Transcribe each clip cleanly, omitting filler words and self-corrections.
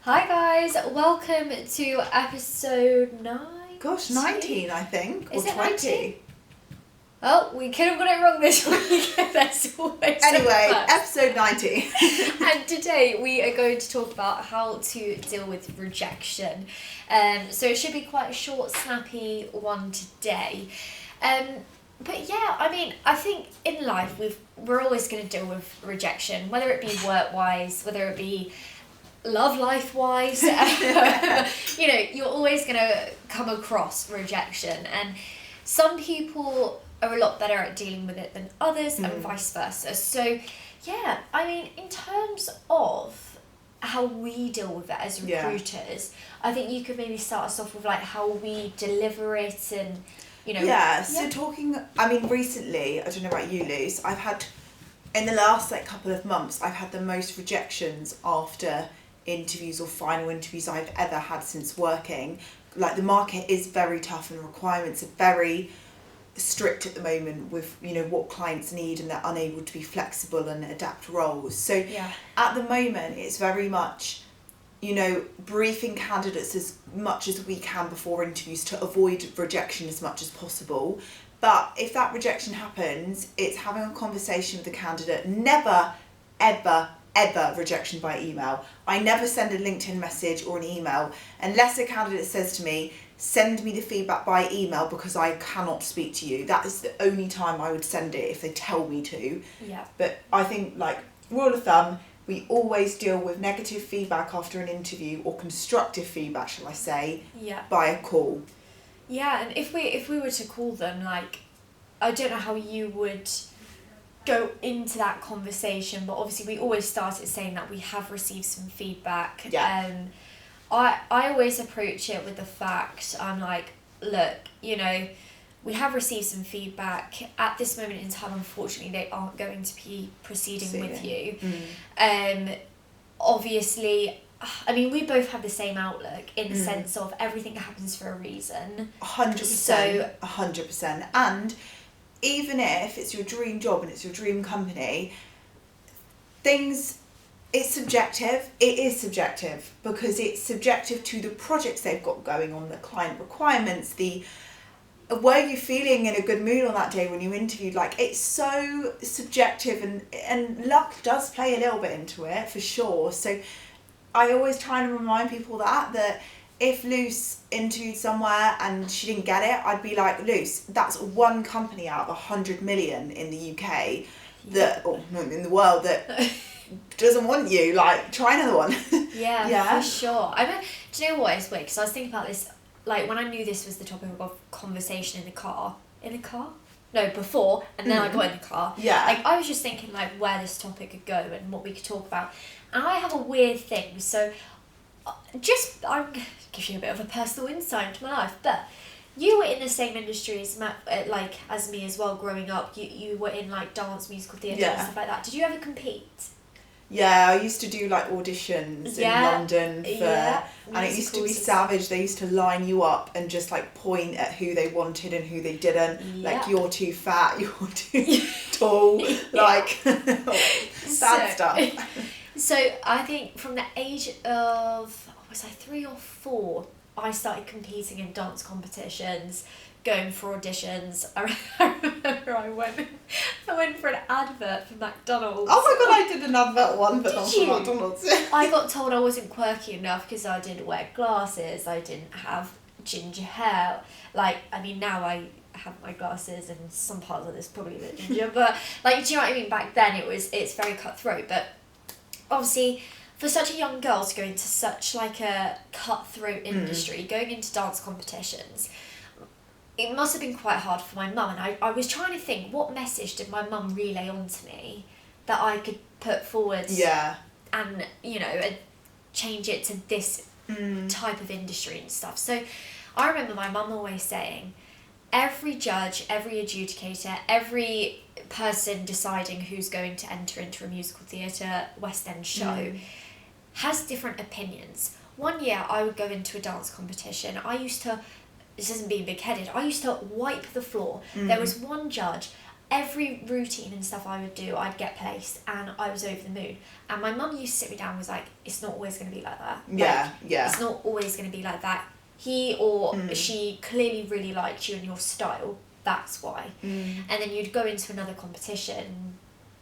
Hi guys, welcome to episode 9. Gosh, 19 I think, or Is it 20. 19? Oh, we could have got it wrong this week. That's always Anyway, the first. episode 90. And today we are going to talk about how to deal with rejection. So it should be quite a short, snappy one today. But yeah, I mean, I think in life we're always going to deal with rejection, whether it be work-wise, whether it be love life-wise. You know, you're always going to come across rejection, and some people are a lot better at dealing with it than others, and vice versa. So yeah, I mean, in terms of how we deal with it as recruiters, I think you could maybe start us off with like how we deliver it, and you know. Recently, I don't know about you, Luce, I've had, in the last couple of months, I've had the most rejections after interviews or final interviews I've ever had since working. Like, the market is very tough and requirements are very strict at the moment with, you know, what clients need, and they're unable to be flexible and adapt roles. So at the moment, it's very much, you know, briefing candidates as much as we can before interviews to avoid rejection as much as possible. But if that rejection happens, it's having a conversation with the candidate. Never, ever, ever rejection by email. I never send a LinkedIn message or an email unless a candidate says to me, send me the feedback by email because I cannot speak to you. That is the only time I would send it, if they tell me to. Yeah. But I think, like, rule of thumb, we always deal with negative feedback after an interview, or constructive feedback, shall I say, by a call. Yeah, and if we were to call them, like, I don't know how you would go into that conversation, but obviously we always start it saying that we have received some feedback. Yeah. I always approach it with the fact, I'm like, look, you know, we have received some feedback. At this moment in time, unfortunately, they aren't going to be proceeding with you. Obviously, I mean, we both have the same outlook in the sense of everything happens for a reason. 100%. So 100%. And even if it's your dream job and it's your dream company, it's subjective. It is subjective because it's subjective to the projects they've got going on, the client requirements, were you feeling in a good mood on that day when you interviewed? Like, it's so subjective, and luck does play a little bit into it, for sure. So I always try and remind people that if Luce interviewed somewhere and she didn't get it, I'd be like, Luce, that's one company out of 100 million in the UK or in the world that doesn't want you. Like, try another one. Yeah, for sure. I mean, do you know what? It's weird because I was thinking about this. Like, when I knew this was the topic of conversation in the car? No, before, and then I got in the car. Yeah. Like, I was just thinking, like, where this topic could go and what we could talk about. And I have a weird thing, so I'm going to give you a bit of a personal insight into my life, but you were in the same industry as me as well growing up. You were in, like, dance, musical theatre and stuff like that. Did you ever compete? Yeah, I used to do like auditions in London and it used to be savage. They used to line you up and just like point at who they wanted and who they didn't. Like, you're too fat, you're too tall, like bad stuff. So I think from the age of, 3 or 4, I started competing in dance competitions, going for auditions. I remember I went for an advert for McDonald's. Oh my god, I did an advert one, but not for McDonald's. I got told I wasn't quirky enough because I didn't wear glasses, I didn't have ginger hair. Like, I mean, now I have my glasses and some parts of this probably a bit ginger, but like, do you know what I mean? Back then it's very cutthroat, but obviously for such a young girl to go into such like a cutthroat industry, going into dance competitions, it must have been quite hard for my mum, and I was trying to think, what message did my mum relay on to me that I could put forward and, you know, change it to this type of industry and stuff. So I remember my mum always saying, every judge, every adjudicator, every person deciding who's going to enter into a musical theatre West End show has different opinions. One year I would go into a dance competition. This isn't being big-headed, I used to wipe the floor. There was one judge, every routine and stuff I would do, I'd get placed, and I was over the moon. And my mum used to sit me down and was like, it's not always going to be like that. It's not always going to be like that. He or she clearly really liked you and your style. That's why. And then you'd go into another competition.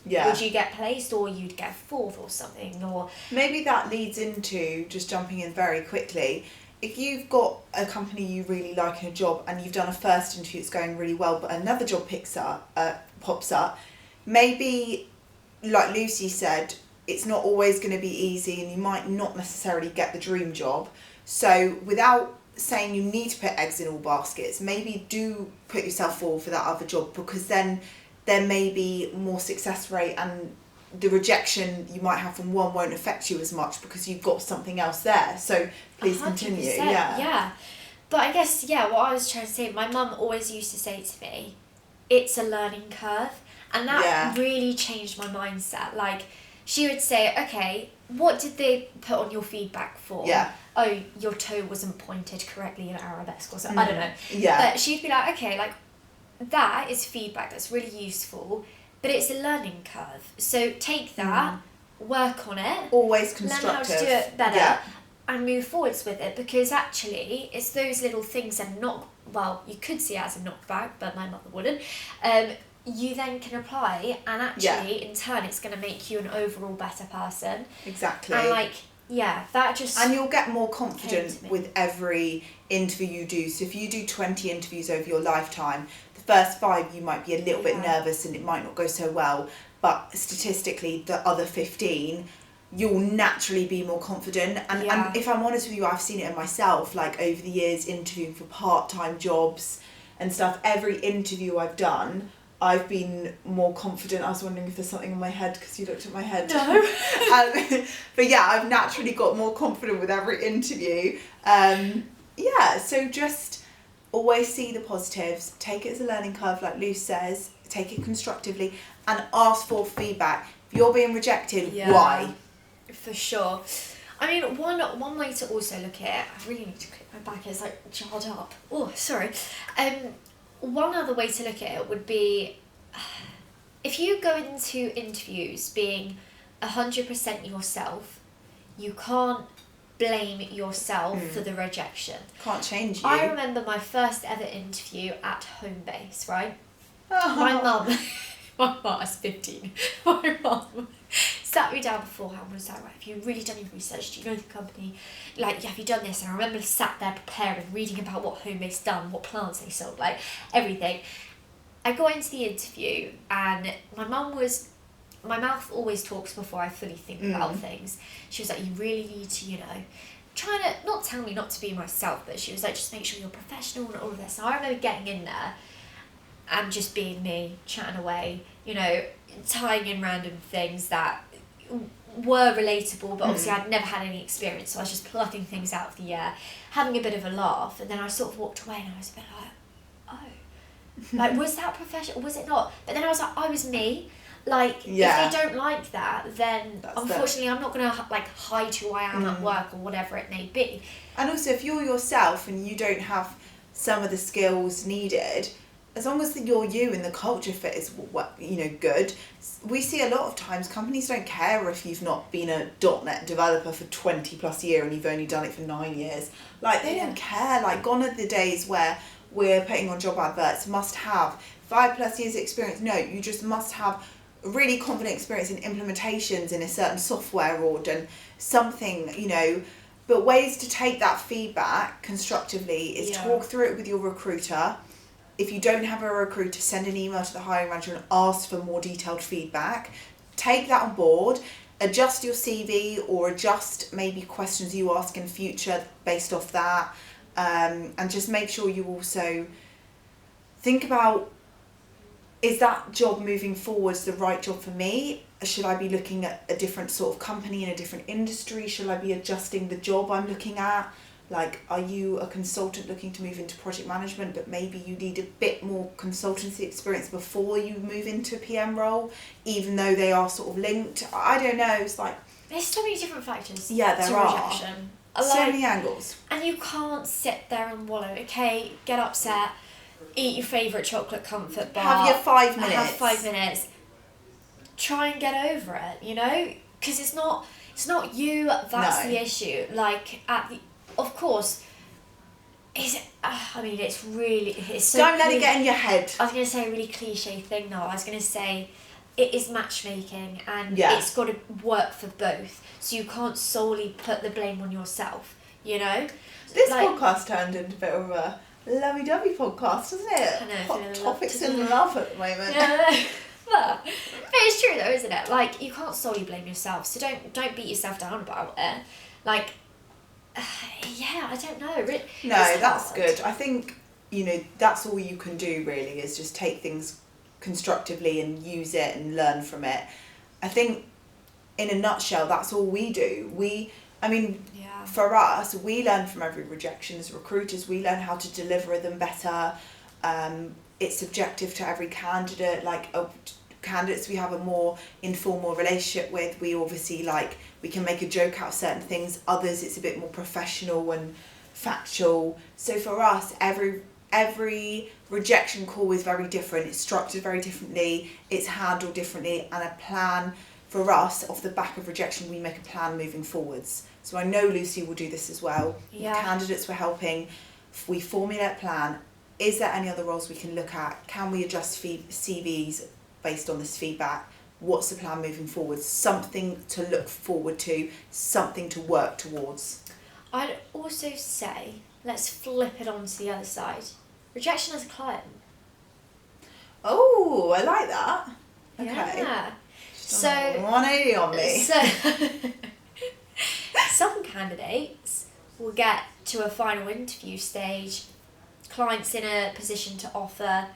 Would you get placed, or you'd get fourth or something? Or maybe that leads into, just jumping in very quickly, if you've got a company you really like in a job and you've done a first interview, it's going really well, but another job pops up, maybe, like Lucy said, it's not always going to be easy and you might not necessarily get the dream job. So without saying you need to put eggs in all baskets, maybe do put yourself forward for that other job, because then there may be more success rate, and the rejection you might have from one won't affect you as much because you've got something else there. So please 100%, continue. Yeah. But I guess, what I was trying to say, my mum always used to say to me, it's a learning curve. And that really changed my mindset. Like, she would say, okay, what did they put on your feedback for? Oh, your toe wasn't pointed correctly in arabesque or something. I don't know. But she'd be like, okay, like, that is feedback that's really useful, but it's a learning curve. So take that, work on it. Always constructive. Learn how to do it better and move forwards with it, because actually it's those little things that you could see it as a knockback, but my mother wouldn't. You then can apply, and actually in turn it's going to make you an overall better person. Exactly. And that just... And you'll get more confident with every interview you do. So if you do 20 interviews over your lifetime, the first 5 you might be a little bit nervous and it might not go so well, but statistically the other 15 you'll naturally be more confident. And if I'm honest with you, I've seen it in myself, like over the years interviewing for part-time jobs and stuff. Every interview I've done, I've been more confident. I was wondering if there's something in my head because you looked at my head. No. But I've naturally got more confident with every interview. So just always see the positives, take it as a learning curve, like Luce says, take it constructively, and ask for feedback. If you're being rejected, why? For sure. I mean, one way to also look at it, I really need to clip my back, it's like jarred up. Oh, sorry. One other way to look at it would be, if you go into interviews being 100% yourself, you can't blame yourself for the rejection. Can't change you. I remember my first ever interview at home base, right? My mum I was 15. My mum sat me down beforehand and was like, right, have you really done your research? Do you know the company? Like, have you done this? And I remember sat there preparing, reading about what home base done, what plants they sold, like everything. I got into the interview and my mouth always talks before I fully think about things. She was like, you really need to, trying to, not tell me not to be myself, but she was like, just make sure you're professional and all of this. And I remember getting in there and just being me, chatting away, tying in random things that were relatable, but obviously I'd never had any experience, so I was just plucking things out of the air, having a bit of a laugh, and then I sort of walked away and I was a bit like, oh, like, was that professional, was it not? But then I was like, I was me. Like, if they don't like that, then that's unfortunately I'm not going to hide who I am at work or whatever it may be. And also, if you're yourself and you don't have some of the skills needed, as long as you're you and the culture fit is good, we see a lot of times companies don't care if you've not been a .NET developer for 20 plus years and you've only done it for 9 years. Like, they don't care. Like, gone are the days where we're putting on job adverts, must have 5 plus years experience. No, you just must have really confident experience in implementations in a certain software or done something, But ways to take that feedback constructively is talk through it with your recruiter. If you don't have a recruiter, send an email to the hiring manager and ask for more detailed feedback. Take that on board, adjust your CV or adjust maybe questions you ask in future based off that, and just make sure you also think about, is that job moving forwards the right job for me? Should I be looking at a different sort of company in a different industry? Should I be adjusting the job I'm looking at? Like, are you a consultant looking to move into project management, but maybe you need a bit more consultancy experience before you move into a PM role, even though they are sort of linked? I don't know. It's like, there's so many different factors. Yeah, there are. Rejection. So many angles. And you can't sit there and wallow. Okay, get upset. eat your favourite chocolate comfort bar. Have your 5 minutes. Have 5 minutes. Try and get over it, you know? Because it's not you, that's the issue. Like, of course, it's so... Don't let it get in your head. I was going to say a really cliche thing though. I was going to say it is matchmaking and Yeah. it's got to work for both. So you can't solely put the blame on yourself, you know? This podcast turned into a bit of a lovey-dovey podcast, doesn't it? I know, Hot topics in love at the moment. Yeah. But it's true though, isn't it? Like, you can't solely blame yourself, so don't beat yourself down about it. Like, yeah, I don't know. No, that's good. I think, you know, that's all you can do really, is just take things constructively and use it and learn from it. I think, in a nutshell, that's all we do. For us, we learn from every rejection as recruiters. We learn how to deliver them better. It's subjective to every candidate. Candidates we have a more informal relationship with, we obviously we can make a joke out of certain things. Others it's a bit more professional and factual. So for us, every rejection call is very different. It's structured very differently. It's handled differently, and a plan for us off the back of rejection, we make a plan moving forwards. So I know Lucy will do this as well. Yeah. The candidates we're helping, we formulate a plan. Is there any other roles we can look at? Can we adjust CVs based on this feedback? What's the plan moving forward? Something to look forward to, something to work towards. I'd also say, let's flip it on to the other side. Rejection as a client. Oh, I like that. Okay. Yeah. So 180 on me. So some candidates will get to a final interview stage. Client's in a position to offer.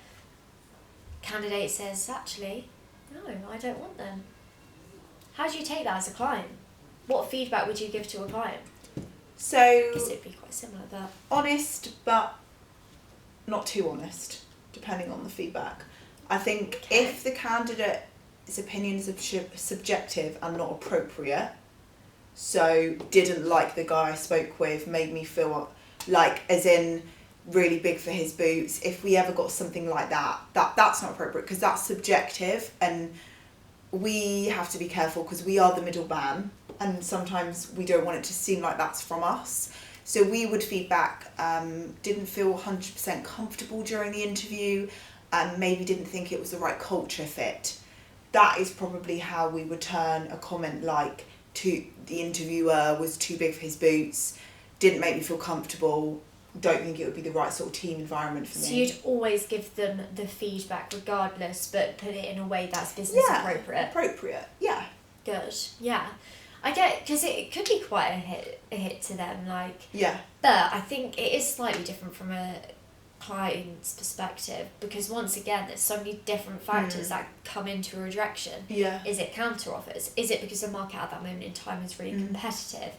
Candidate says, actually, no, I don't want them. How do you take that as a client? What feedback would you give to a client? So, I guess it'd be quite similar, but... honest, but not too honest, depending on the feedback. I think if the candidate's opinions are subjective and not appropriate, so didn't like the guy I spoke with, made me feel like, as in, really big for his boots, if we ever got something like that's not appropriate, because that's subjective, and we have to be careful because we are the middleman, and sometimes we don't want it to seem like that's from us. So we would feedback, didn't feel 100% comfortable during the interview, and maybe didn't think it was the right culture fit. That is probably how we would turn a comment like to the interviewer was too big for his boots, didn't make me feel comfortable, don't think it would be the right sort of team environment for me. So you'd always give them the feedback regardless, but put it in a way that's business appropriate. Appropriate, yeah. Good, yeah. I get, because it could be quite a hit to them, like. Yeah. But I think it is slightly different from a client's perspective, because once again, there's so many different factors that come into a rejection. Yeah. Is it counter offers? Is it because the market at that moment in time is really competitive?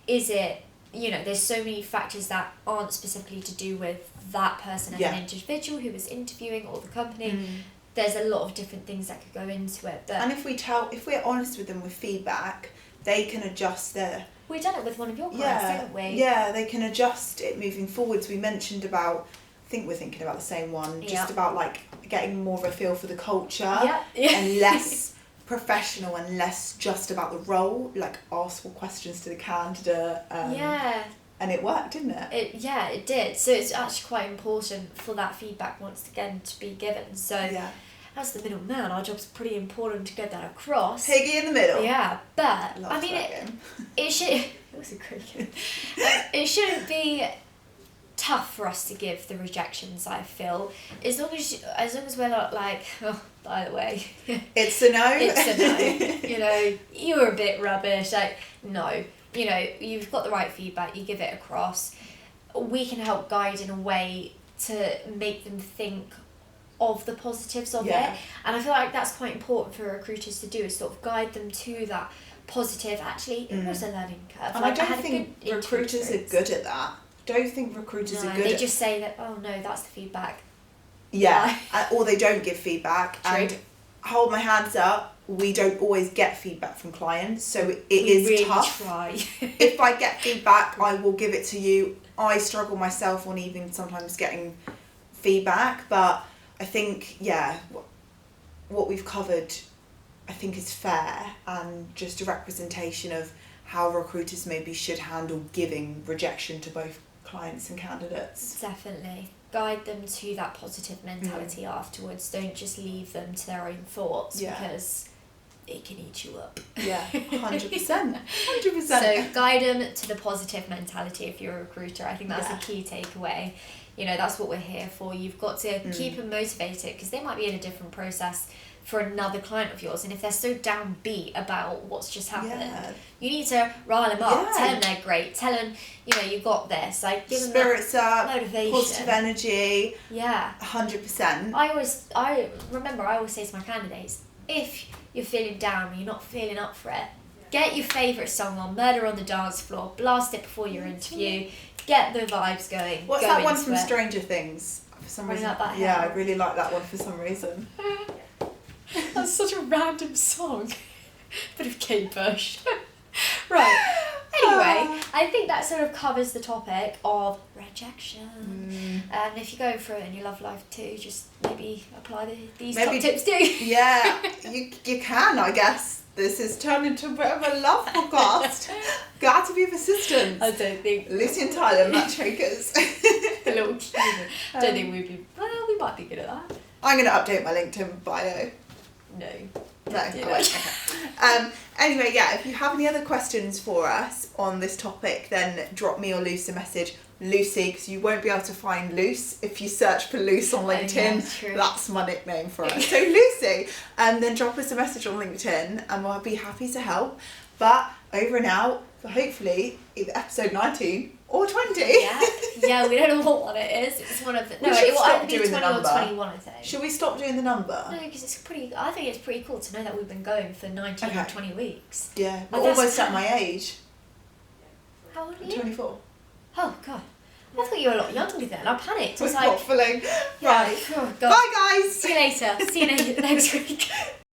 Is it, there's so many factors that aren't specifically to do with that person as an individual who was interviewing or the company. There's a lot of different things that could go into it. But and if we're honest with them with feedback, they can adjust their... We've done it with one of your clients, haven't we? Yeah, they can adjust it moving forwards. We mentioned about, I think we're thinking about the same one, just about getting more of a feel for the culture and less professional and less just about the role, ask more questions to the candidate. And it worked, didn't it? It did. So it's actually quite important for that feedback once again to be given. So as the middleman, our job's pretty important to get that across. Piggy in the middle. Yeah, but Love it should. It was a great game. It shouldn't be tough for us to give the rejections, I feel, as long as we're not like, oh, by the way, it's a no. It's a no. You were a bit rubbish. No. You've got the right feedback. You give it across. We can help guide in a way to make them think of the positives of it, and I feel like that's quite important for recruiters to do, is sort of guide them to that positive. Actually, it was a learning curve. And I don't think recruiters are good at that. Don't think recruiters are good. They just say that, oh no, that's the feedback. Yeah, or they don't give feedback. True. And hold my hands up, we don't always get feedback from clients, so it is really tough. Try. If I get feedback, I will give it to you. I struggle myself on even sometimes getting feedback, but I think, yeah, what we've covered, I think, is fair and just a representation of how recruiters maybe should handle giving rejection to both clients and candidates. Definitely. Guide them to that positive mentality afterwards. Don't just leave them to their own thoughts, because it can eat you up. Yeah, 100%. 100%. So guide them to the positive mentality if you're a recruiter. I think that's a key takeaway. You know, that's what we're here for. You've got to keep them motivated, because they might be in a different process for another client of yours, and if they're so downbeat about what's just happened, you need to rile them up, tell them they're great, tell them, you know, you got this, like give them spirits up, motivation, positive energy. 100%. I always say to my candidates, if you're feeling down and you're not feeling up for it, get your favourite song on, Murder on the Dance Floor, blast it before your interview, get the vibes going. What's that one from Stranger Things? For some reason, I really like that one for some reason. That's such a random song. Bit of Kate Bush. Right. Anyway, I think that sort of covers the topic of rejection. And if you're going through it in your love life too, just maybe apply these top tips too. Yeah, you can, I guess. This has turned into a bit of a love podcast. Got to be persistent. I don't think. Lucy and Tyla, matchmakers. The little cute. I don't think we'd be. Well, we might be good at that. I'm going to update my LinkedIn bio. No. Anyway, if you have any other questions for us on this topic, then drop me or Luce a message. Lucy, because you won't be able to find Luce if you search for Luce on LinkedIn. That's my nickname for us. So Lucy, then drop us a message on LinkedIn and we'll be happy to help. But over and out for hopefully either episode 19 or 20. Yeah, we don't know what one it is. It's one of the... No, it will either be 20 or 21, I think. Should we stop doing the number? No, because I think it's pretty cool to know that we've been going for 19 or 20 weeks. Yeah, we're almost at my age. How old are you? 24. Oh, God. I thought you were a lot younger then. I panicked. I was like... Right. Oh, God. Bye, guys. See you later. See you next week.